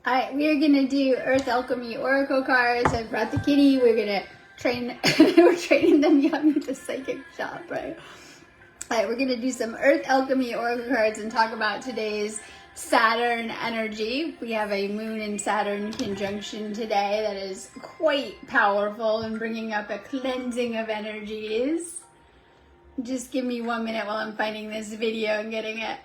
Alright, we are gonna do Earth Alchemy Oracle cards. I brought the kitty. We're gonna train, we're training them young at the psychic shop, right? Alright, we're gonna do some Earth Alchemy Oracle cards and talk about today's Saturn energy. We have a Moon and Saturn conjunction today that is quite powerful and bringing up a cleansing of energies. Just give me 1 minute while I'm finding this video and getting it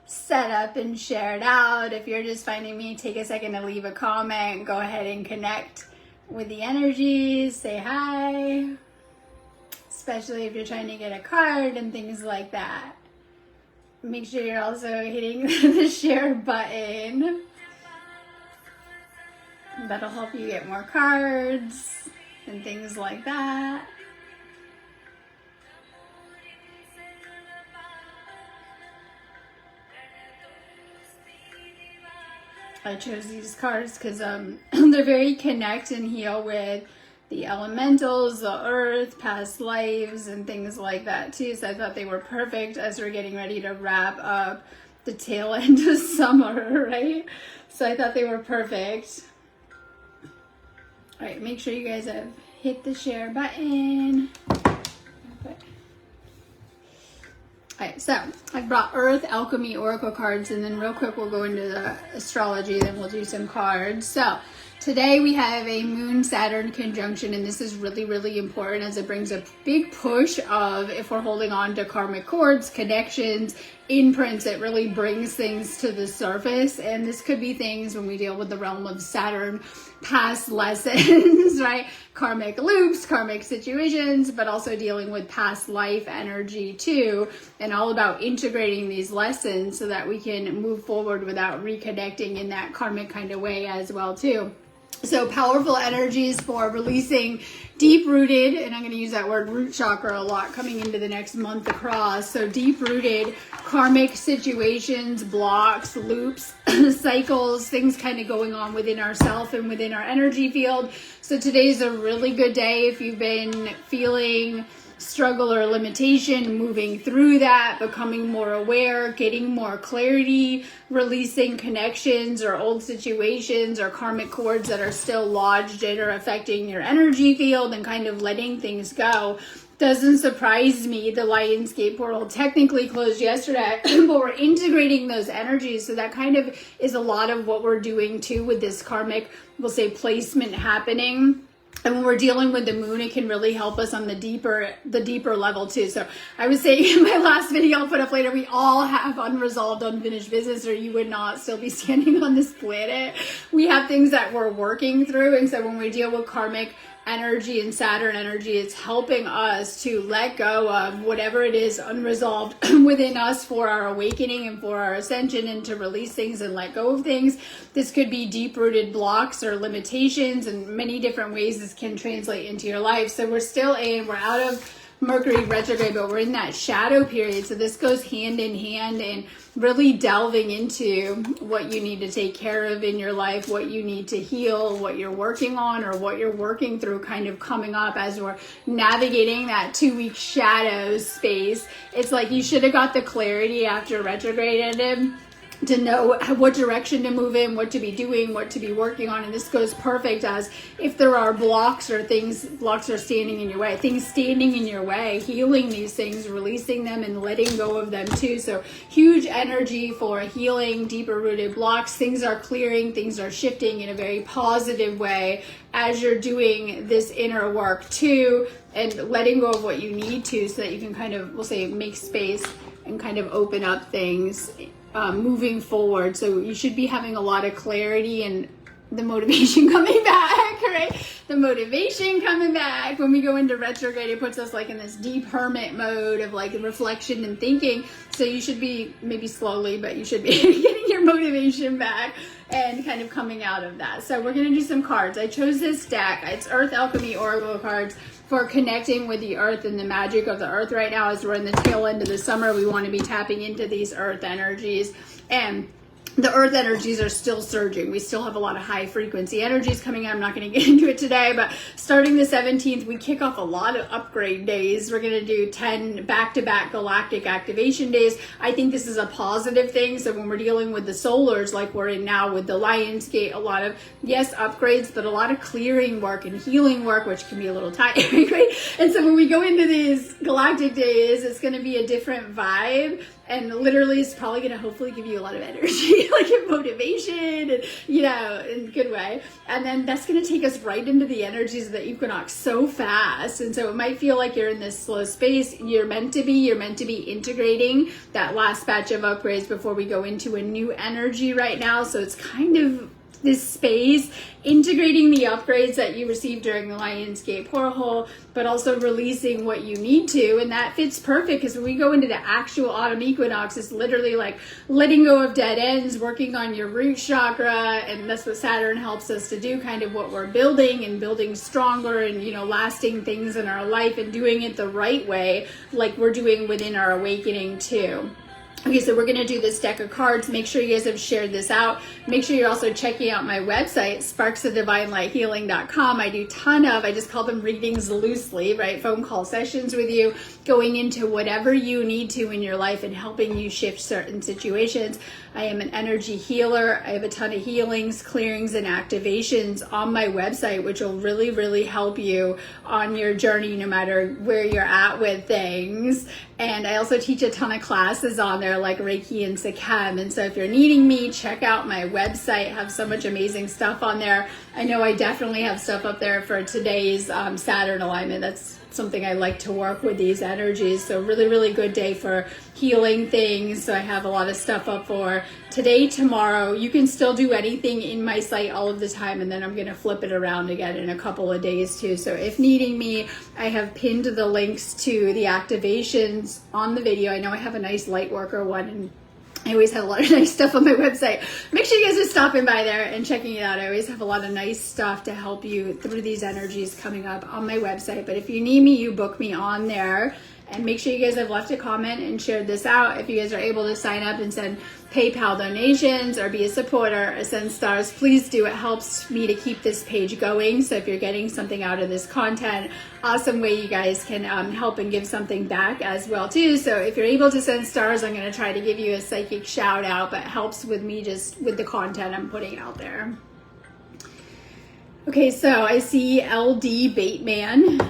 set up and shared out. If you're just finding me, take a second to leave a comment. Go ahead and connect with the energies. Say hi. Especially if you're trying to get a card and things like that. Make sure you're also hitting the share button. That'll help you get more cards and things like that. I chose these cards because they're very connect and heal with the elementals, the earth, past lives, and things like that too. So I thought they were perfect as we're getting ready to wrap up the tail end of summer, right? So I thought they were perfect. All right, make sure you guys have hit the share button. Alright, so I brought Earth Alchemy Oracle cards, and then real quick we'll go into the astrology, then we'll do some cards. So today we have a Moon-Saturn conjunction, and this is really, really important as it brings a big push of if we're holding on to karmic cords, connections, imprints. It really brings things to the surface, and this could be things when we deal with the realm of Saturn, past lessons, right? Karmic loops, karmic situations, but also dealing with past life energy too, and all about integrating these lessons so that we can move forward without reconnecting in that karmic kind of way as well too. So powerful energies for releasing deep-rooted, and I'm going to use that word root chakra a lot coming into the next month across. So deep-rooted karmic situations, blocks, loops, cycles, things kind of going on within ourselves and within our energy field. So today's a really good day if you've been feeling struggle or limitation, moving through that, becoming more aware, getting more clarity, releasing connections or old situations or karmic cords that are still lodged in or affecting your energy field, and kind of letting things go. Doesn't surprise me. The Lionsgate portal technically closed yesterday, but we're integrating those energies. So that kind of is a lot of what we're doing too with this karmic, we'll say, placement happening. And when we're dealing with the moon, it can really help us on the deeper level too. So I was saying in my last video I'll put up later, we all have unresolved, unfinished business, or you would not still be standing on this planet. We have things that we're working through. And so when we deal with karmic energy and Saturn energy, it's helping us to let go of whatever it is unresolved within us for our awakening and for our ascension, and to release things and let go of things. This could be deep-rooted blocks or limitations, and many different ways this can translate into your life. So we're out of Mercury retrograde, but we're in that shadow period. So this goes hand in hand and really delving into what you need to take care of in your life, what you need to heal, what you're working on or what you're working through, kind of coming up as we're navigating that 2-week shadow space. It's like you should have got the clarity after retrograde ended to know what direction to move in, what to be doing, what to be working on. And this goes perfect as if there are blocks or blocks are standing in your way, things standing in your way, healing these things, releasing them and letting go of them too. So huge energy for healing deeper rooted blocks. Things are clearing, things are shifting in a very positive way as you're doing this inner work too, and letting go of what you need to, so that you can kind of, we'll say, make space and kind of open up things moving forward. So you should be having a lot of clarity and the motivation coming back, right? The motivation coming back. When we go into retrograde, it puts us like in this deep hermit mode of like reflection and thinking. So you should be, maybe slowly, but you should be getting your motivation back and kind of coming out of that. So we're going to do some cards. I chose this deck. It's Earth Alchemy Oracle cards for connecting with the earth and the magic of the earth right now. As we're in the tail end of the summer, we want to be tapping into these earth energies. And the earth energies are still surging. We still have a lot of high frequency energies coming in. I'm not going to get into it today, but starting the 17th, we kick off a lot of upgrade days. We're going to do 10 back-to-back galactic activation days. I think this is a positive thing. So when we're dealing with the solars, like we're in now with the Lion's Gate, a lot of, yes, upgrades, but a lot of clearing work and healing work, which can be a little tiring, right? And so when we go into these galactic days, it's going to be a different vibe. And literally it's probably going to hopefully give you a lot of energy, like motivation and, you know, in a good way. And then that's going to take us right into the energies of the equinox so fast. And so it might feel like you're in this slow space. You're meant to be integrating that last batch of upgrades before we go into a new energy right now. So it's kind of this space, integrating the upgrades that you received during the Lion's Gate portal, but also releasing what you need to. And that fits perfect because when we go into the actual autumn equinox, it's literally like letting go of dead ends, working on your root chakra. And that's what Saturn helps us to do, kind of what we're building and building stronger and, you know, lasting things in our life and doing it the right way, like we're doing within our awakening too. Okay, so we're going to do this deck of cards. Make sure you guys have shared this out. Make sure you're also checking out my website, sparksofdivinelighealing.com. I do I just call them readings loosely, right? Phone call sessions with you, going into whatever you need to in your life and helping you shift certain situations. I am an energy healer. I have a ton of healings, clearings, and activations on my website, which will really, really help you on your journey, no matter where you're at with things. And I also teach a ton of classes on there, like Reiki and Sikhem. And so if you're needing me, check out my website. I have so much amazing stuff on there. I know I definitely have stuff up there for today's Saturn alignment. That's something I like to work with, these energies. So really, really good day for healing things. So I have a lot of stuff up for today, tomorrow. You can still do anything in my site all of the time, and then I'm going to flip it around again in a couple of days too. So if needing me, I have pinned the links to the activations on the video. I know I have a nice light worker one, and I always have a lot of nice stuff on my website. Make sure you guys are stopping by there and checking it out. I always have a lot of nice stuff to help you through these energies coming up on my website. But if you need me, you book me on there. And make sure you guys have left a comment and shared this out. If you guys are able to sign up and send PayPal donations or be a supporter or send stars, please do. It helps me to keep this page going. So if you're getting something out of this content, awesome way you guys can help and give something back as well too. So if you're able to send stars, I'm going to try to give you a psychic shout out, but it helps with me just with the content I'm putting out there. Okay, so I see LD Bateman.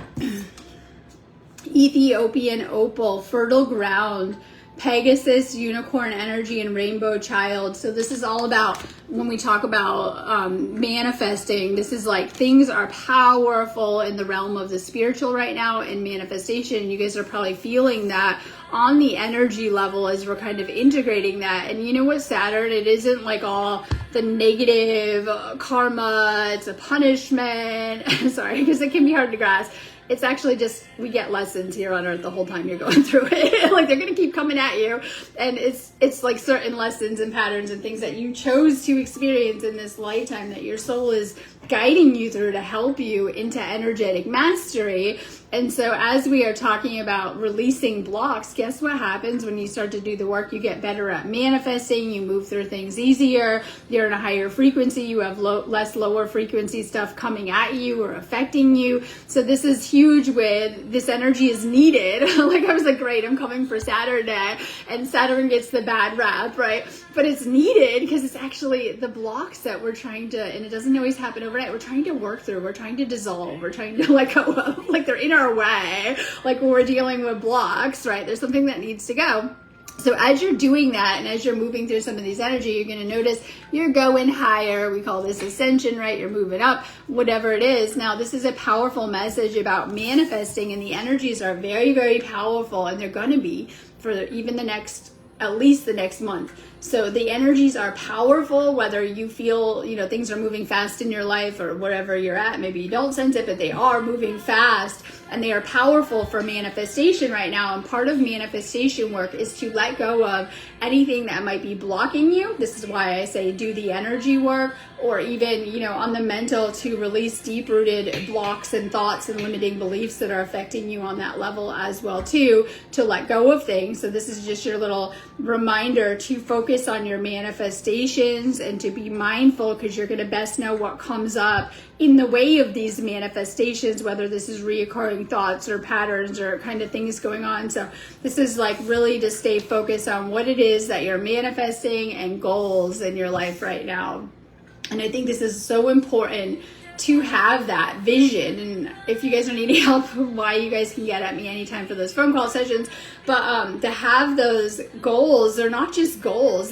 Ethiopian Opal, Fertile Ground, Pegasus, Unicorn Energy, and Rainbow Child. So this is all about, when we talk about manifesting, this is like things are powerful in the realm of the spiritual right now and manifestation. You guys are probably feeling that on the energy level as we're kind of integrating that. And you know what, Saturn, it isn't like all the negative karma, it's a punishment. Sorry, because it can be hard to grasp. It's actually just, we get lessons here on Earth the whole time you're going through it. Like they're going to keep coming at you. And it's like certain lessons and patterns and things that you chose to experience in this lifetime that your soul is guiding you through to help you into energetic mastery. And so as we are talking about releasing blocks, guess what happens when you start to do the work? You get better at manifesting, you move through things easier, you're in a higher frequency, you have less lower frequency stuff coming at you or affecting you. So this is huge with, this energy is needed. Like I was like, great, I'm coming for Saturn day, and Saturn gets the bad rap, right? But it's needed because it's actually the blocks that we're trying to, and it doesn't always happen overnight, we're trying to work through, we're trying to dissolve, we're trying to let go of, like they're in our way, like when we're dealing with blocks, right? There's something that needs to go. So as you're doing that and as you're moving through some of these energy, you're going to notice you're going higher. We call this ascension, right? You're moving up, whatever it is. Now, this is a powerful message about manifesting, and the energies are very, very powerful, and they're going to be for even the next, at least the next month. So the energies are powerful, whether you feel, you know, things are moving fast in your life or wherever you're at. Maybe you don't sense it, but they are moving fast and they are powerful for manifestation right now. And part of manifestation work is to let go of anything that might be blocking you. This is why I say do the energy work, or even, you know, on the mental, to release deep-rooted blocks and thoughts and limiting beliefs that are affecting you on that level as well too, to let go of things. So this is just your little reminder to focus focus on your manifestations and to be mindful, because you're going to best know what comes up in the way of these manifestations, whether this is reoccurring thoughts or patterns or kind of things going on. So this is like really to stay focused on what it is that you're manifesting and goals in your life right now. And I think this is so important to have that vision. And if you guys don't need any help, why, you guys can get at me anytime for those phone call sessions. But to have those goals, they're not just goals,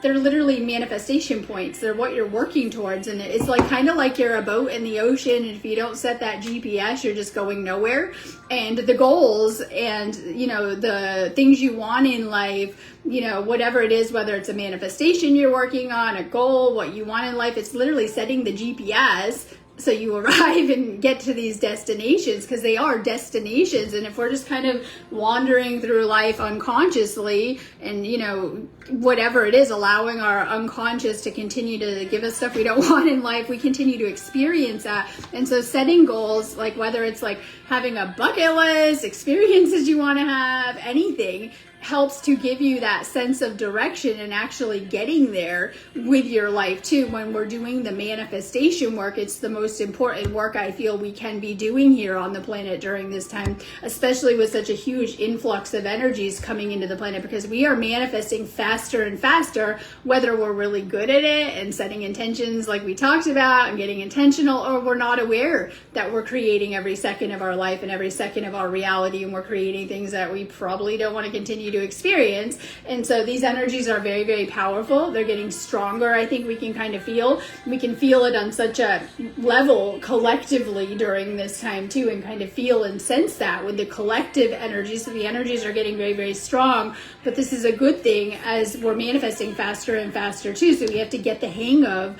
they're literally manifestation points. They're what you're working towards. And it's like kind of like you're a boat in the ocean, and if you don't set that GPS, you're just going nowhere. And the goals and, the things you want in life, whatever it is, whether it's a manifestation you're working on, a goal, what you want in life, it's literally setting the GPS so you arrive and get to these destinations, because they are destinations. And if we're just kind of wandering through life unconsciously and, whatever it is, allowing our unconscious to continue to give us stuff we don't want in life, we continue to experience that. And so setting goals, like whether it's like having a bucket list, experiences you want to have, anything, helps to give you that sense of direction and actually getting there with your life too. When we're doing the manifestation work, it's the most important work I feel we can be doing here on the planet during this time, especially with such a huge influx of energies coming into the planet, because we are manifesting faster and faster, whether we're really good at it and setting intentions like we talked about and getting intentional, or we're not aware that we're creating every second of our life and every second of our reality, and we're creating things that we probably don't want to continue to experience. And so these energies are very, very powerful. They're getting stronger. I think we can kind of feel it on such a level collectively during this time too, and kind of feel and sense that with the collective energies. So the energies are getting very, very strong, but this is a good thing as we're manifesting faster and faster too. So we have to get the hang of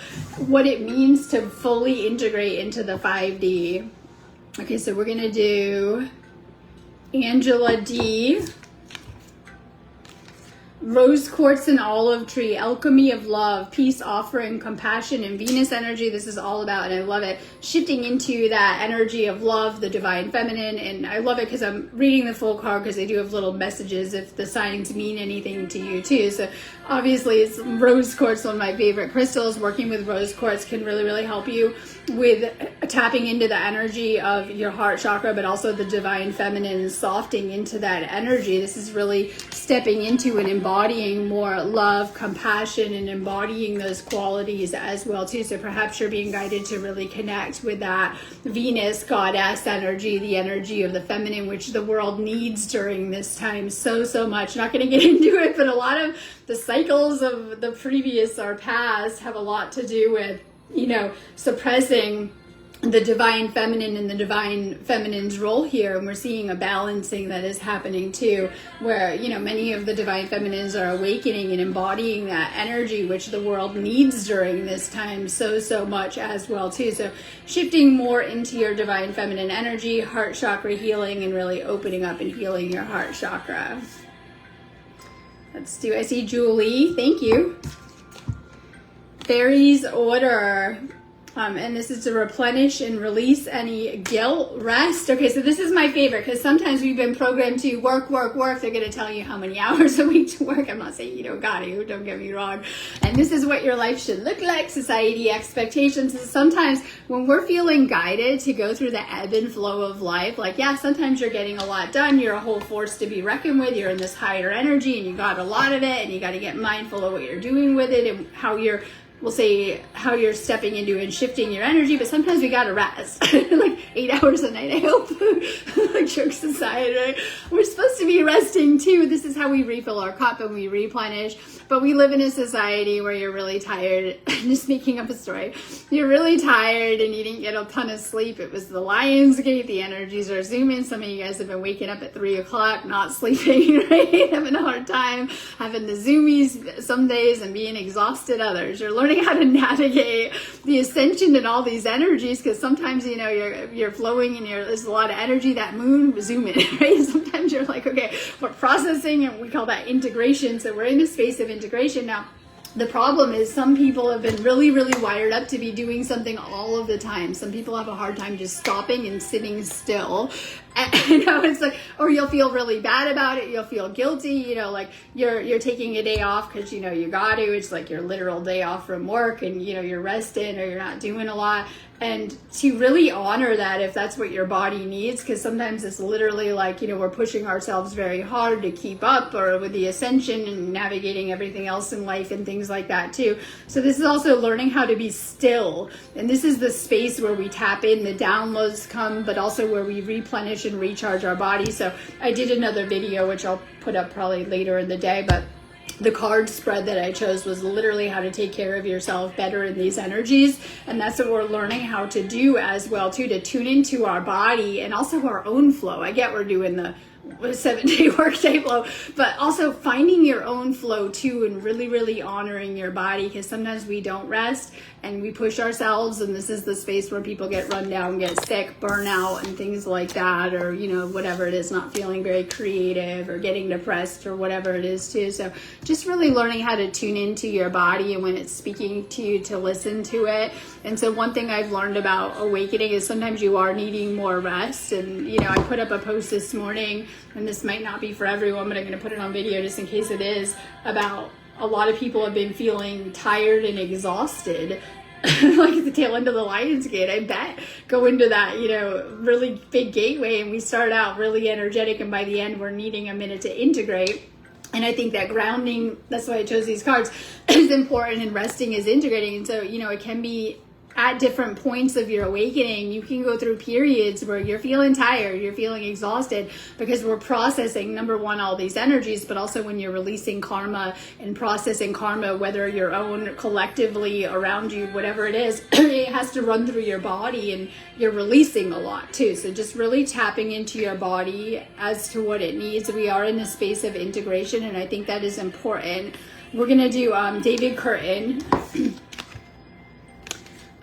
what it means to fully integrate into the 5D. Okay, so we're going to do Angela D, Rose Quartz and Olive Tree, Alchemy of Love, Peace Offering, Compassion, and Venus energy. This is all about, and I love it, shifting into that energy of love, the divine feminine. And I love it because I'm reading the full card, because they do have little messages if the signs mean anything to you too. So obviously it's Rose Quartz, one of my favorite crystals. Working with Rose Quartz can really, really help you with tapping into the energy of your heart chakra, but also the divine feminine, softening into that energy. This is really stepping into and embodying more love, compassion, and embodying those qualities as well too. So perhaps you're being guided to really connect with that Venus goddess energy, the energy of the feminine, which the world needs during this time so much. Not going to get into it, but a lot of the cycles of the previous or past have a lot to do with suppressing the divine feminine and the divine feminine's role here. And we're seeing a balancing that is happening too, where many of the divine feminines are awakening and embodying that energy, which the world needs during this time so much as well too. So shifting more into your divine feminine energy, heart chakra healing, and really opening up and healing your heart chakra. Let's do, I see Julie, thank you. Fairies Order. And this is to replenish and release any guilt, rest. Okay, so this is my favorite, because sometimes we've been programmed to work. They're going to tell you how many hours a week to work. I'm not saying you don't got to, don't get me wrong. And this is what your life should look like, society expectations. And sometimes when we're feeling guided to go through the ebb and flow of life, like, yeah, sometimes you're getting a lot done. You're a whole force to be reckoned with. You're in this higher energy and you got a lot of it, and you got to get mindful of what you're doing with it and how you're, we'll say, how you're stepping into and shifting your energy. But sometimes we gotta rest. Like 8 hours a night, I hope. Like jokes aside, right? We're supposed to be resting too. This is how we refill our cup and we replenish. But we live in a society where you're really tired. I'm just making up a story. You're really tired and you didn't get a ton of sleep. It was the Lionsgate. The energies are zooming. Some of you guys have been waking up at 3 o'clock, not sleeping, right? Having a hard time, having the zoomies some days and being exhausted others. You're learning how to navigate the ascension and all these energies, because sometimes you're flowing and there's a lot of energy. That moon zooming, right? Sometimes you're like, okay, we're processing, and we call that integration. So we're in a space of integration now. The problem is some people have been really, really wired up to be doing something all of the time. Some people have a hard time just stopping and sitting still. You know, it's like, or you'll feel really bad about it. You'll feel guilty, you know, like you're taking a day off because, you know, you got to. It's like your literal day off from work, and, you know, you're resting or you're not doing a lot. And to really honor that, if that's what your body needs, because sometimes it's literally like, you know, we're pushing ourselves very hard to keep up, or with the Ascension and navigating everything else in life and things like that too. So this is also learning how to be still. And this is the space where we tap in, the downloads come, but also where we replenish and recharge our body. So I did another video, which I'll put up probably later in the day, but the card spread that I chose was literally how to take care of yourself better in these energies. And that's what we're learning how to do as well too, to tune into our body and also our own flow. I get we're doing the 7-day workday flow, but also finding your own flow too, and really honoring your body, because sometimes we don't rest and we push ourselves, and this is the space where people get run down, get sick, burnout and things like that, or, you know, whatever it is, not feeling very creative or getting depressed or whatever it is too. So just really learning how to tune into your body and when it's speaking to you, to listen to it. And so one thing I've learned about awakening is sometimes you are needing more rest. And, you know, I put up a post this morning, and this might not be for everyone, but I'm going to put it on video just in case it is, about a lot of people have been feeling tired and exhausted, like at the tail end of the Lion's Gate. I bet go into that, you know, really big gateway, and we start out really energetic, and by the end we're needing a minute to integrate. And I think that grounding, that's why I chose these cards, is important, and resting is integrating. And so, you know, it can be at different points of your awakening. You can go through periods where you're feeling tired, you're feeling exhausted, because we're processing, number one, all these energies, but also when you're releasing karma and processing karma, whether your own, collectively, around you, whatever it is, it has to run through your body, and you're releasing a lot too. So just really tapping into your body as to what it needs. We are in a space of integration, and I think that is important. We're gonna do David Curtin,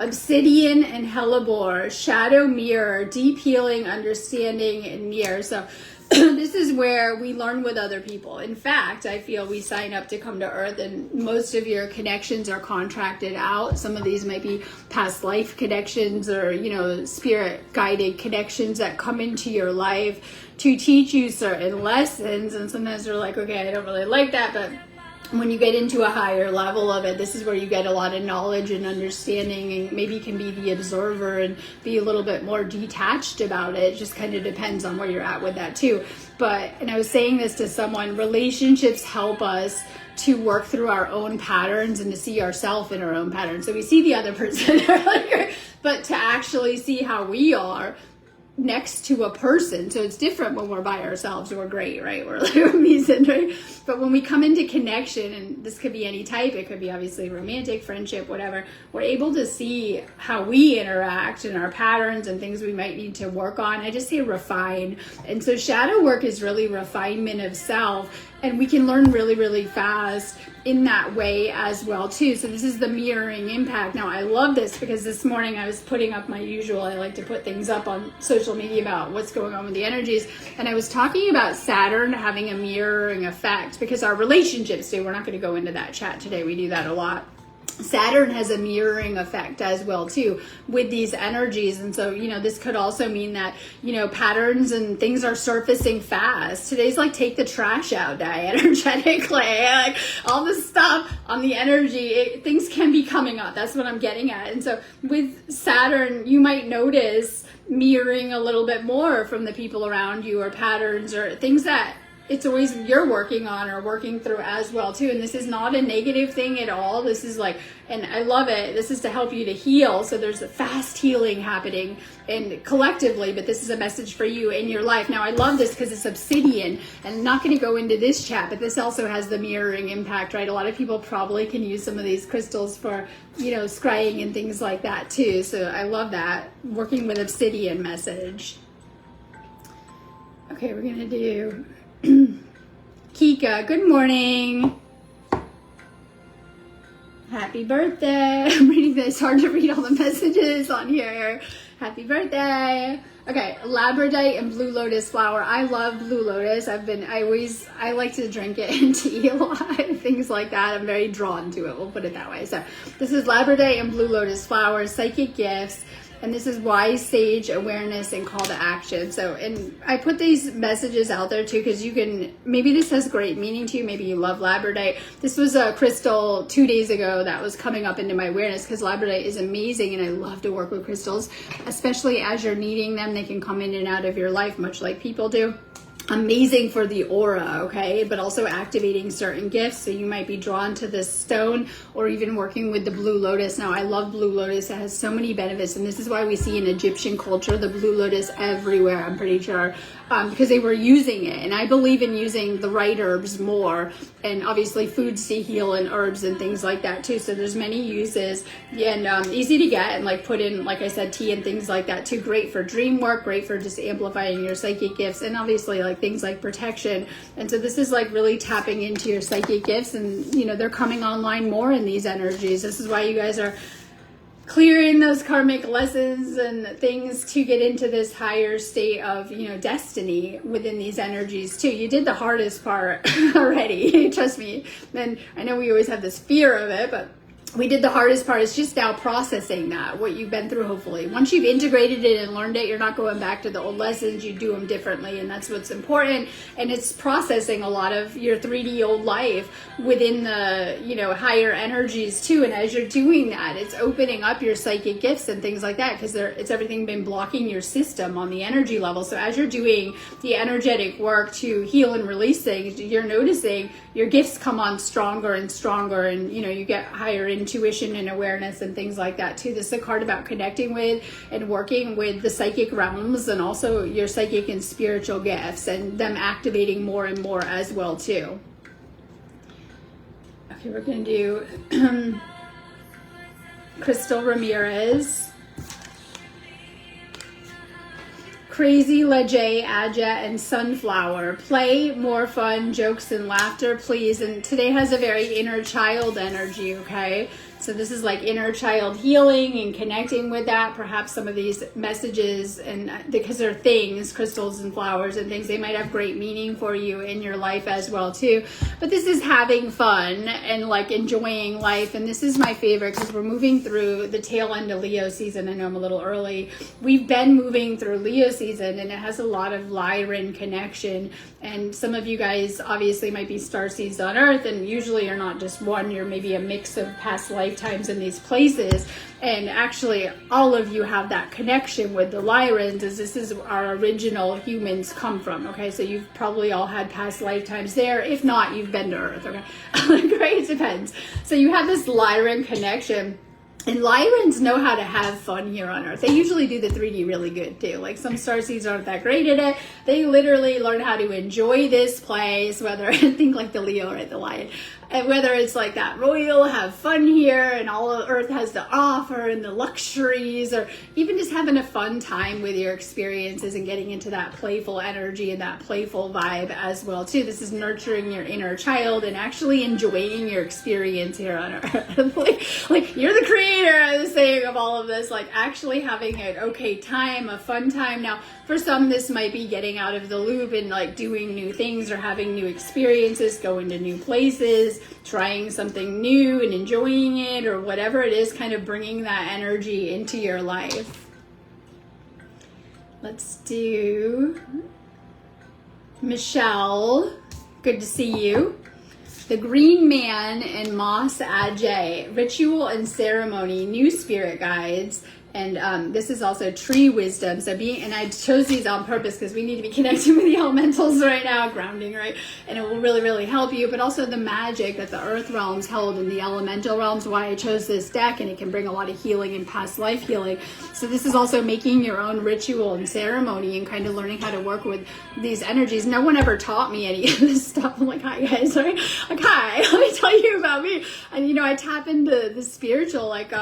Obsidian and Hellebore, Shadow Mirror, Deep Healing, Understanding, and Mirror. So this is where we learn with other people. In fact, I feel we sign up to come to Earth, and most of your connections are contracted out. Some of these might be past life connections, or, you know, spirit guided connections that come into your life to teach you certain lessons. And sometimes they're like, okay, I don't really like that, but when you get into a higher level of it, this is where you get a lot of knowledge and understanding, and maybe you can be the observer and be a little bit more detached about it. It just kind of depends on where you're at with that too. But, and I was saying this to someone, relationships help us to work through our own patterns and to see ourselves in our own patterns. So we see the other person earlier, but to actually see how we are next to a person. So it's different when we're by ourselves. We're great, right? We're like amazing, right? But when we come into connection, and this could be any type, it could be obviously romantic, friendship, whatever, we're able to see how we interact and our patterns and things we might need to work on. I just say refine. And so shadow work is really refinement of self, and we can learn really fast in that way as well too. So this is the mirroring impact. Now I love this because this morning I was putting up my usual, I like to put things up on social media about what's going on with the energies, and I was talking about Saturn having a mirroring effect, because our relationships do. We're not going to go into that chat today, we do that a lot. Saturn has a mirroring effect as well too with these energies. And so, you know, this could also mean that, you know, patterns and things are surfacing fast. Today's like take the trash out day energetically, like all the stuff on the energy, things can be coming up. That's what I'm getting at. And so with Saturn, you might notice mirroring a little bit more from the people around you, or patterns or things that it's always you're working on or working through as well too. And this is not a negative thing at all. This is like, and I love it, this is to help you to heal. So there's a fast healing happening and collectively, but this is a message for you in your life. Now I love this because it's obsidian, and I'm not going to go into this chat, but this also has the mirroring impact, right? A lot of people probably can use some of these crystals for, you know, scrying and things like that too. So I love that, working with obsidian message. Okay, we're going to do Kika, good morning. Happy birthday. I'm reading this. It's hard to read all the messages on here. Happy birthday. Okay, labradorite and blue lotus flower. I love blue lotus. I like to drink it and tea a lot, things like that. I'm very drawn to it, we'll put it that way. So this is labradorite and blue lotus flower, psychic gifts. and this is wise sage awareness and call to action. So, and I put these messages out there too, because you can, maybe this has great meaning to you. Maybe you love labradorite. This was a crystal 2 days ago that was coming up into my awareness, because labradorite is amazing and I love to work with crystals, especially as you're needing them. They can come in and out of your life much like people do. Amazing for the aura, okay, but also activating certain gifts. So you might be drawn to this stone, or even working with the blue lotus. Now, I love blue lotus. It has so many benefits, and this is why we see in Egyptian culture the blue lotus everywhere, I'm pretty sure, because they were using it. And I believe in using the right herbs more, and obviously foods to heal, and herbs and things like that too. So there's many uses, and easy to get, and like put in, like I said, tea and things like that too. Great for dream work, great for just amplifying your psychic gifts, and obviously like things like protection. And so this is like really tapping into your psychic gifts, and you know, they're coming online more in these energies. This is why you guys are clearing those karmic lessons and things to get into this higher state of, you know, destiny within these energies too. You did the hardest part already, trust me. And I know we always have this fear of it, but we did the hardest part. It's just now processing that, what you've been through, hopefully. Once you've integrated it and learned it, you're not going back to the old lessons. You do them differently, and that's what's important. And it's processing a lot of your 3D old life within the, you know, higher energies too. And as you're doing that, it's opening up your psychic gifts and things like that, because it's everything been blocking your system on the energy level. So as you're doing the energetic work to heal and release things, you're noticing your gifts come on stronger and stronger, and you know, you get higher intuition and awareness and things like that too. This is a card about connecting with and working with the psychic realms, and also your psychic and spiritual gifts, and them activating more and more as well too. Okay, we're gonna do Crystal Ramirez. Crazy, Leger, Adja, and Sunflower. Play, more fun, jokes, and laughter, please. And today has a very inner child energy, okay? So this is like inner child healing and connecting with that. Perhaps some of these messages, and because they're things, crystals and flowers and things, they might have great meaning for you in your life as well too. But this is having fun and like enjoying life. And this is my favorite, because we're moving through the tail end of Leo season. I know I'm a little early. We've been moving through Leo season, and it has a lot of Lyran connection. And some of you guys obviously might be starseeds on Earth, and usually you're not just one, you're maybe a mix of past lifetimes in these places. And actually all of you have that connection with the Lyrans, as this is our original humans come from, okay? So you've probably all had past lifetimes there. If not, you've been to Earth, okay? Great, it depends. So you have this Lyran connection. And Lyrans know how to have fun here on Earth. They usually do the 3D really good too. Like some starseeds aren't that great at it. They literally learn how to enjoy this place, whether, think like the Leo, right, the lion. And whether it's like that royal, have fun here, and all of Earth has to offer, and the luxuries, or even just having a fun time with your experiences and getting into that playful energy and that playful vibe as well too. This is nurturing your inner child and actually enjoying your experience here on Earth. like you're the creator, I was saying, of all of this, like actually having an okay time, a fun time. Now, for some, this might be getting out of the loop and like doing new things, or having new experiences, going to new places, trying something new and enjoying it, or whatever it is, kind of bringing that energy into your life. Let's do Michelle. Good to see you. The Green Man and Moss Ajay. Ritual and Ceremony, New Spirit Guides. And this is also tree wisdom. So and I chose these on purpose because we need to be connecting with the elementals right now, grounding, right? And it will really, really help you. But also the magic that the earth realms held in the elemental realms, why I chose this deck, and it can bring a lot of healing and past life healing. So this is also making your own ritual and ceremony and kind of learning how to work with these energies. No one ever taught me any of this stuff. I'm like, hi guys, right? Like, hi, let me tell you about me. And you know, I tap into the spiritual, like,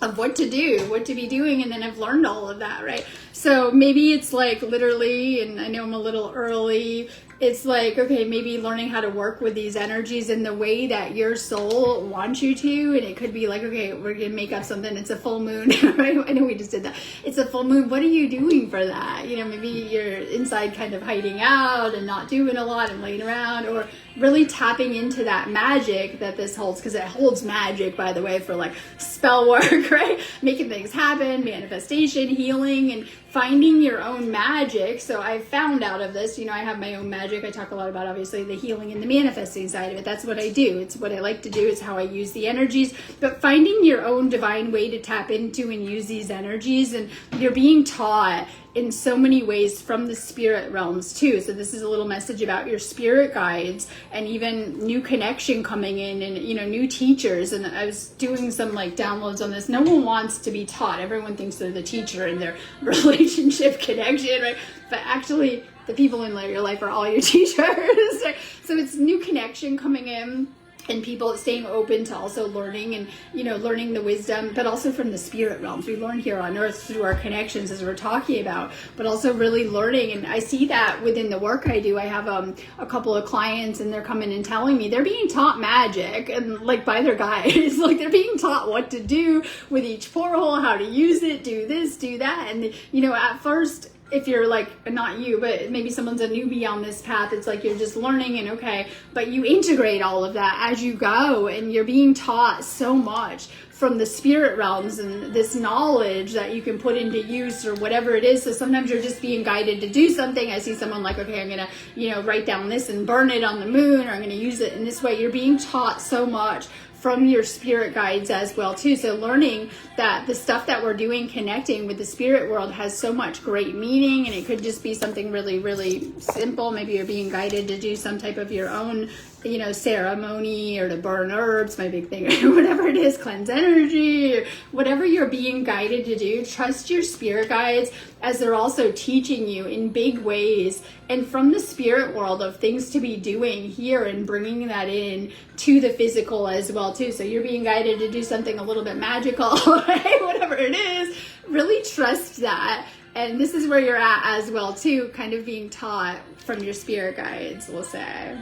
of what to do, what to be doing, and then I've learned all of that, right? So maybe it's like literally, and I know I'm a little early it's like, okay, maybe learning how to work with these energies in the way that your soul wants you to. And it could be like, okay, we're going to make up something. It's a full moon, right? I know we just did that. It's a full moon. What are you doing for that? You know, maybe you're inside kind of hiding out and not doing a lot and laying around, or really tapping into that magic that this holds, because it holds magic, by the way, for like spell work, right? Making things happen, manifestation, healing, and finding your own magic. So I found out of this, you know, I have my own magic. I talk a lot about, obviously, the healing and the manifesting side of it. That's what I do. It's what I like to do. It's how I use the energies. But finding your own divine way to tap into and use these energies, and you're being taught in so many ways from the spirit realms too. So this is a little message about your spirit guides, and even new connection coming in, and, you know, new teachers. And I was doing some like downloads on this. No one wants to be taught. Everyone thinks they're the teacher in their relationship connection, right? But actually the people in your life are all your teachers. Right? So it's new connection coming in, and people staying open to also learning, and, you know, learning the wisdom, but also from the spirit realms. We learn here on earth through our connections, as we're talking about, but also really learning. And I see that within the work I do. I have a couple of clients, and they're coming and telling me they're being taught magic, and like by their guides, like they're being taught what to do with each porthole, how to use it, do this, do that. And, you know, at first, if you're like, not you, but maybe someone's a newbie on this path, it's like you're just learning, and okay, but you integrate all of that as you go, and you're being taught so much from the spirit realms, and this knowledge that you can put into use, or whatever it is. So sometimes you're just being guided to do something. I see someone like, okay, I'm gonna, you know, write down this and burn it on the moon, or I'm gonna use it in this way. You're being taught so much from your spirit guides as well too. So learning that the stuff that we're doing, connecting with the spirit world, has so much great meaning. And it could just be something really, really simple. Maybe you're being guided to do some type of your own, you know, ceremony, or to burn herbs, my big thing, or whatever it is, cleanse energy, or whatever you're being guided to do. Trust your spirit guides, as they're also teaching you in big ways, and from the spirit world, of things to be doing here, and bringing that in to the physical as well too. So you're being guided to do something a little bit magical, right? Whatever it is, really trust that. And this is where you're at as well too, kind of being taught from your spirit guides, we'll say.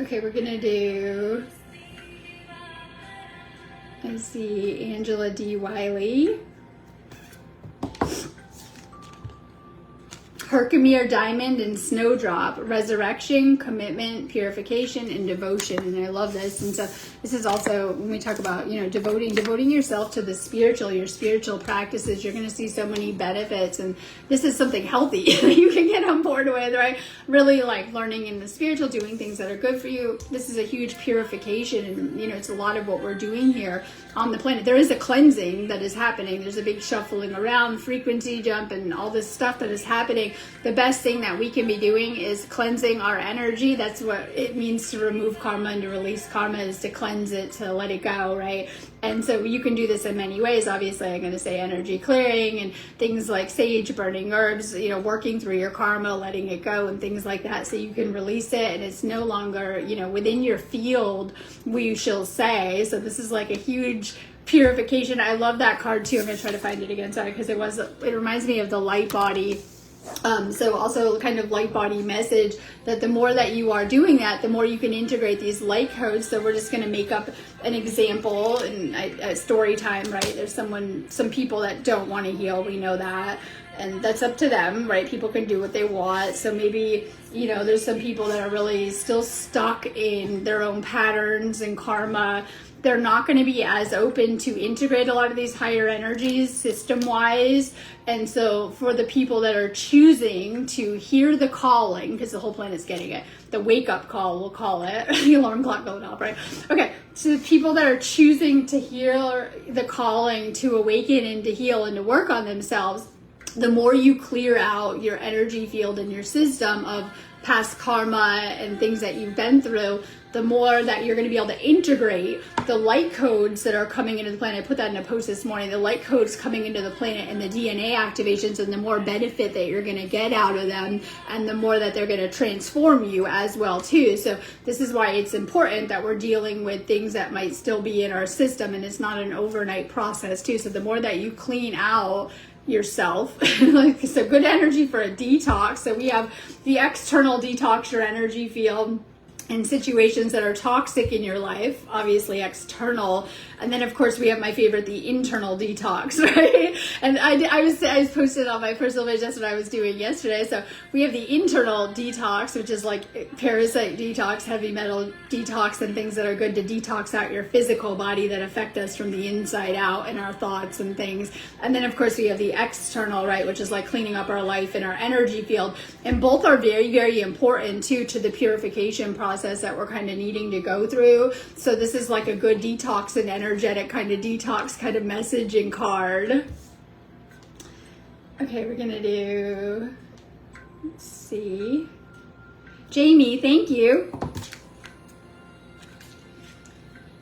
Okay, we're gonna do, I see Angela D. Wiley. Herkimer Diamond and Snowdrop, resurrection, commitment, purification, and devotion. And I love this. And so this is also when we talk about, you know, devoting yourself to the spiritual, your spiritual practices. You're going to see so many benefits, and this is something healthy that you can get on board with, right? Really like learning in the spiritual, doing things that are good for you. This is a huge purification, and, you know, it's a lot of what we're doing here on the planet. There is a cleansing that is happening. There's a big shuffling around, frequency jump, and all this stuff that is happening. The best thing that we can be doing is cleansing our energy. That's what it means to remove karma and to release karma, is to cleanse it, to let it go, right? And so you can do this in many ways. Obviously, I'm going to say energy clearing and things like sage, burning herbs, you know, working through your karma, letting it go, and things like that, so you can release it, and it's no longer, you know, within your field, we shall say. So this is like a huge purification. I love that card too. I'm going to try to find it again, sorry, because it reminds me of the light body. So also kind of light body message, that the more that you are doing that, the more you can integrate these light codes. So we're just going to make up an example, and story time, right? There's some people that don't want to heal. We know that. And that's up to them, right? People can do what they want. So maybe, you know, there's some people that are really still stuck in their own patterns and karma. They're not going to be as open to integrate a lot of these higher energies system-wise. And so for the people that are choosing to hear the calling, because the whole planet's getting it, the wake-up call, we'll call it, the alarm clock going off, right? Okay, so the people that are choosing to hear the calling to awaken and to heal and to work on themselves, the more you clear out your energy field and your system of past karma and things that you've been through, the more that you're going to be able to integrate the light codes that are coming into the planet. I put that in a post this morning, the light codes coming into the planet and the DNA activations, and the more benefit that you're going to get out of them, and the more that they're going to transform you as well too. So this is why it's important that we're dealing with things that might still be in our system, and it's not an overnight process too. So the more that you clean out yourself. Like, so good energy for a detox. So we have the external detox your energy field in situations that are toxic in your life, obviously external. And then of course we have my favorite, the internal detox, right? And I posted on my personal page, that's what I was doing yesterday. So we have the internal detox, which is like parasite detox, heavy metal detox, and things that are good to detox out your physical body that affect us from the inside out and our thoughts and things. And then of course we have the external, right, which is like cleaning up our life and our energy field. And both are very, very important too to the purification process that we're kind of needing to go through. So this is like a good detox and energetic kind of detox kind of messaging card. Okay, we're gonna do, let's see, Jamie, thank you.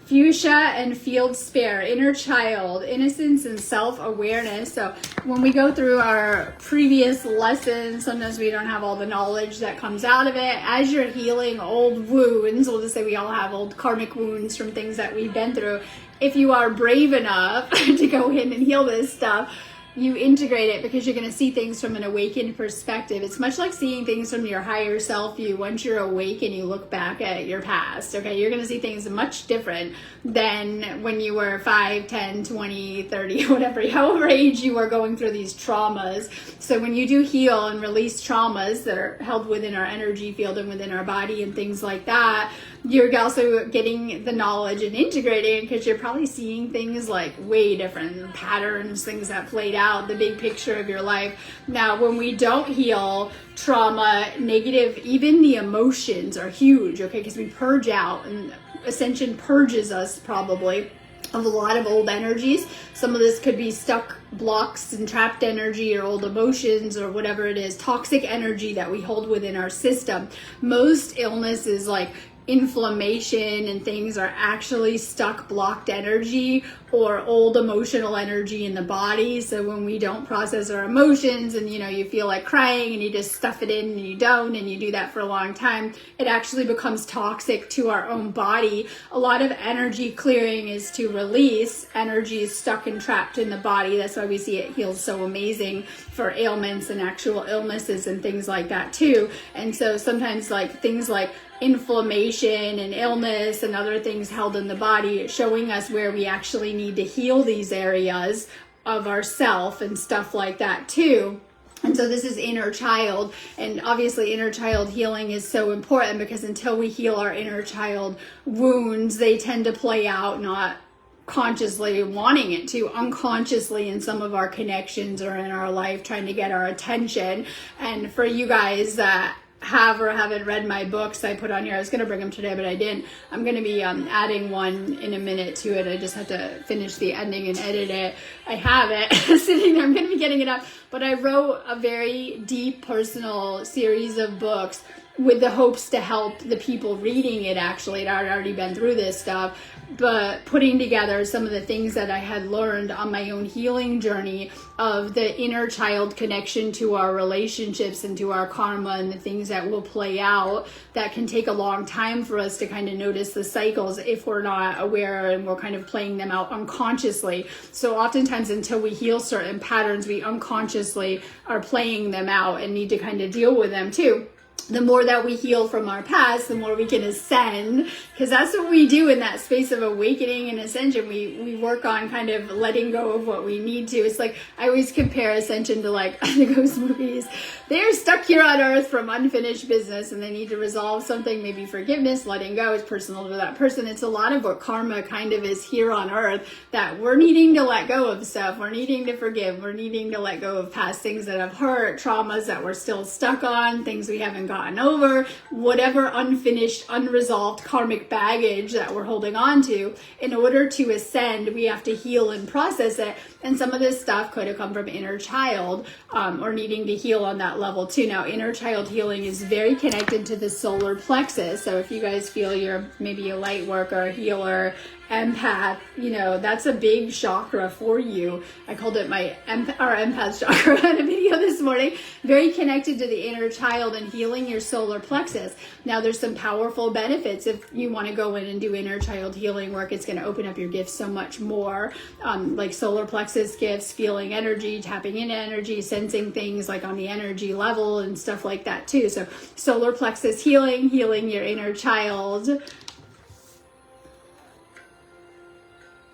Fuchsia and field spare, inner child, innocence and self-awareness. So when we go through our previous lessons, sometimes we don't have all the knowledge that comes out of it. As you're healing old wounds, we'll just say we all have old karmic wounds from things that we've been through. If you are brave enough to go in and heal this stuff, you integrate it because you're going to see things from an awakened perspective. It's much like seeing things from your higher self view. Once you're awake and you look back at your past, okay, you're going to see things much different than when you were 5, 10, 20, 30, whatever, however age you are going through these traumas. So when you do heal and release traumas that are held within our energy field and within our body and things like that, you're also getting the knowledge and integrating because you're probably seeing things like way different patterns, things that played out, the big picture of your life. Now, when we don't heal trauma, negative, even the emotions are huge, okay, because we purge out, and Ascension purges us probably of a lot of old energies. Some of this could be stuck blocks and trapped energy or old emotions or whatever it is, toxic energy that we hold within our system. Most illnesses like inflammation and things are actually stuck blocked energy or old emotional energy in the body. So when we don't process our emotions and you feel like crying and you just stuff it in and you don't, and you do that for a long time, it actually becomes toxic to our own body. A lot of energy clearing is to release energy stuck and trapped in the body. That's why we see it heals so amazing for ailments and actual illnesses and things like that too. And so sometimes like things like inflammation and illness and other things held in the body, showing us where we actually need to heal these areas of ourself and stuff like that too. And so this is inner child, and obviously inner child healing is so important because until we heal our inner child wounds, they tend to play out not consciously wanting it to, unconsciously in some of our connections or in our life, trying to get our attention. And for you guys that have or haven't read my books I put on here, I was going to bring them today but I didn't. I'm going to be adding one in a minute to it. I just had to finish the ending and edit it. I have it sitting there. I'm going to be getting it up, but I wrote a very deep personal series of books with the hopes to help the people reading it. Actually, I'd already been through this stuff, but putting together some of the things that I had learned on my own healing journey of the inner child connection to our relationships and to our karma and the things that will play out that can take a long time for us to kind of notice the cycles if we're not aware and we're kind of playing them out unconsciously. So oftentimes until we heal certain patterns, we unconsciously are playing them out and need to kind of deal with them too. The more that we heal from our past, the more we can ascend, because that's what we do in that space of awakening and ascension. We work on kind of letting go of what we need to. It's like, I always compare Ascension to like the ghost movies. They're stuck here on earth from unfinished business and they need to resolve something, maybe forgiveness, letting go is personal to that person. It's a lot of what karma kind of is here on earth, that we're needing to let go of stuff. We're needing to forgive. We're needing to let go of past things that have hurt, traumas that we're still stuck on, things we haven't gotten over, whatever unfinished, unresolved karmic baggage that we're holding on to. In order to ascend, we have to heal and process it. And some of this stuff could have come from inner child or needing to heal on that level too. Now, inner child healing is very connected to the solar plexus. So if you guys feel you're maybe a light worker, a healer, empath, you know, that's a big chakra for you. I called it our empath chakra in a video this morning. Very connected to the inner child and healing your solar plexus. Now there's some powerful benefits if you want to go in and do inner child healing work. It's going to open up your gifts so much more, like solar plexus gifts, feeling energy, tapping into energy, sensing things like on the energy level and stuff like that too. So solar plexus healing your inner child.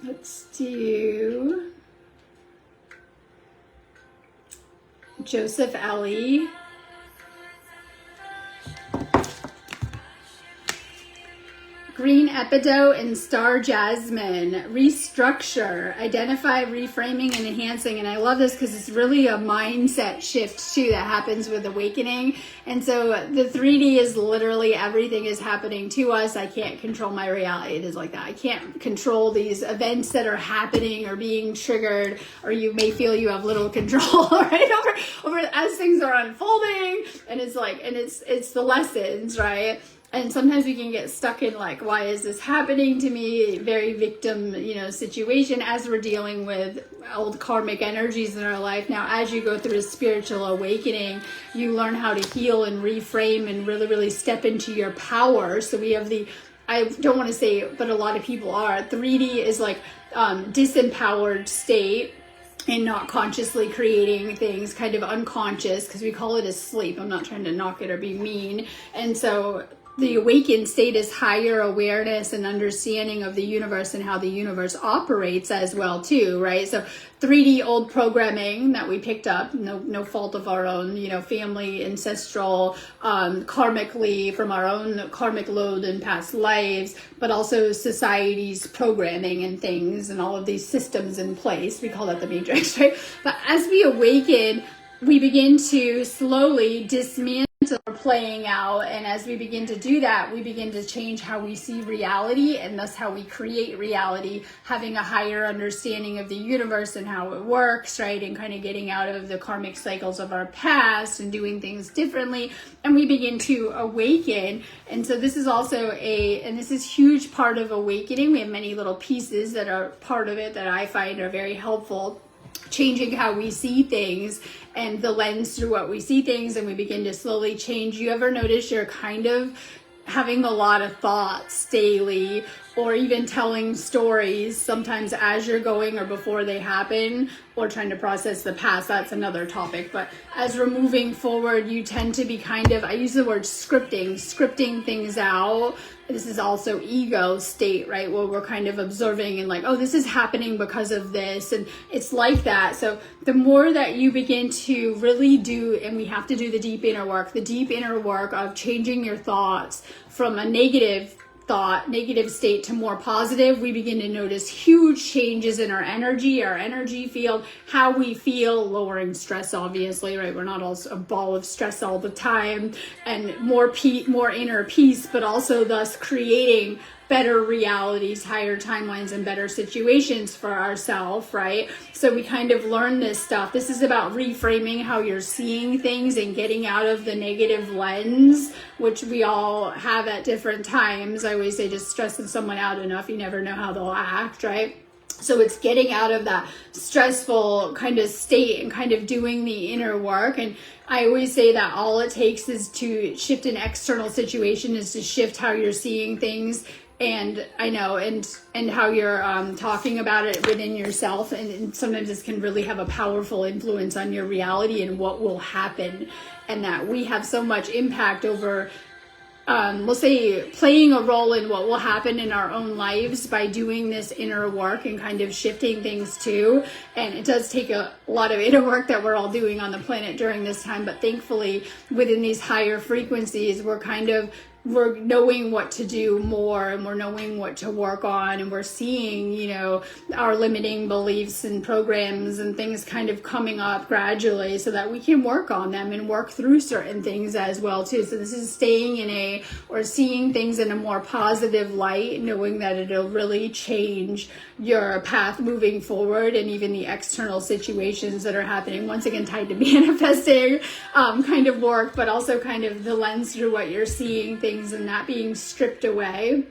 Let's do Joseph Ellie. Green Epidote and Star Jasmine. Restructure, identify, reframing, and enhancing. And I love this because it's really a mindset shift too that happens with awakening. And so the 3D is literally everything is happening to us. I can't control my reality. It is like that. I can't control these events that are happening or being triggered, or you may feel you have little control, right? Over as things are unfolding. And it's like, and it's the lessons, right? And sometimes we can get stuck in like, why is this happening to me? Very victim, situation as we're dealing with old karmic energies in our life. Now, as you go through a spiritual awakening, you learn how to heal and reframe and really, really step into your power. So we have I don't want to say, but a lot of people are. 3D is like disempowered state, and not consciously creating things, kind of unconscious, because we call it asleep. I'm not trying to knock it or be mean. And so the awakened state is higher awareness and understanding of the universe and how the universe operates as well too, right? So 3D old programming that we picked up, no fault of our own, family, ancestral, karmically from our own karmic load in past lives, but also society's programming and things and all of these systems in place. We call that the matrix, right? But as we awaken, we begin to slowly dismantle playing out, and as we begin to do that, we begin to change how we see reality and thus how we create reality, having a higher understanding of the universe and how it works, right? And kind of getting out of the karmic cycles of our past and doing things differently, and we begin to awaken. And so this is also and this is huge part of awakening. We have many little pieces that are part of it that I find are very helpful, changing how we see things and the lens through what we see things, and we begin to slowly change. You ever notice you're kind of having a lot of thoughts daily, or even telling stories sometimes as you're going or before they happen, or trying to process the past? That's another topic. But as we're moving forward, you tend to be I use the word scripting things out. This is also ego state, right? Where we're kind of observing and like, oh, this is happening because of this. And it's like that. So the more that you begin to really do, and we have to do the deep inner work of changing your thoughts from a negative state to more positive, we begin to notice huge changes in our energy field, how we feel, lowering stress, obviously, right? We're not all a ball of stress all the time, and more inner peace, but also thus creating better realities, higher timelines, and better situations for ourselves, right? So we kind of learn this stuff. This is about reframing how you're seeing things and getting out of the negative lens, which we all have at different times. I always say just stressing someone out enough, you never know how they'll act, right? So it's getting out of that stressful kind of state and kind of doing the inner work. And I always say that all it takes is to shift an external situation, is to shift how you're seeing things. And I know, and how you're talking about it within yourself, and sometimes this can really have a powerful influence on your reality and what will happen, and that we have so much impact over, we'll say, playing a role in what will happen in our own lives by doing this inner work and kind of shifting things too. And it does take a lot of inner work that we're all doing on the planet during this time, but thankfully within these higher frequencies, we're knowing what to do more, and we're knowing what to work on, and we're seeing, our limiting beliefs and programs and things kind of coming up gradually so that we can work on them and work through certain things as well too. So this is staying or seeing things in a more positive light, knowing that it'll really change your path moving forward, and even the external situations that are happening, once again tied to manifesting kind of work, but also kind of the lens through what you're seeing things, and that being stripped away.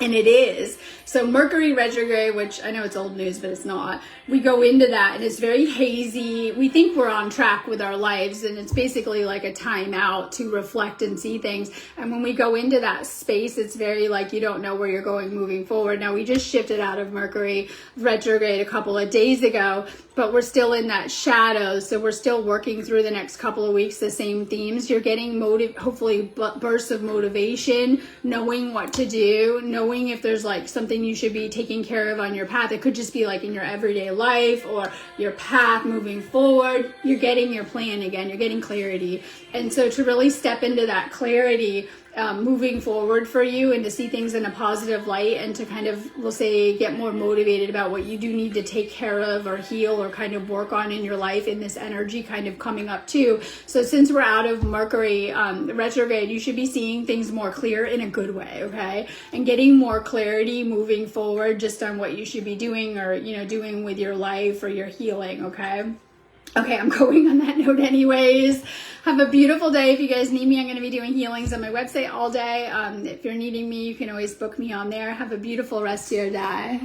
And it is. So Mercury retrograde, which I know it's old news, but it's not. We go into that and it's very hazy. We think we're on track with our lives, and it's basically like a time out to reflect and see things. And when we go into that space, it's very like you don't know where you're going moving forward. Now, we just shifted out of Mercury retrograde a couple of days ago, but we're still in that shadow. So we're still working through the next couple of weeks, the same themes. You're getting hopefully bursts of motivation, knowing what to do, knowing if there's like something you should be taking care of on your path. It could just be like in your everyday life or your path moving forward. You're getting your plan again. You're getting clarity. And so to really step into that clarity, moving forward for you, and to see things in a positive light, and to kind of, we'll say, get more motivated about what you do need to take care of or heal or kind of work on in your life in this energy kind of coming up too. So since we're out of Mercury retrograde, you should be seeing things more clear in a good way, okay? And getting more clarity moving forward just on what you should be doing or, you know, doing with your life or your healing, okay? Okay, I'm going on that note anyways. Have a beautiful day. If you guys need me, I'm going to be doing healings on my website all day. If you're needing me, you can always book me on there. Have a beautiful rest of your day.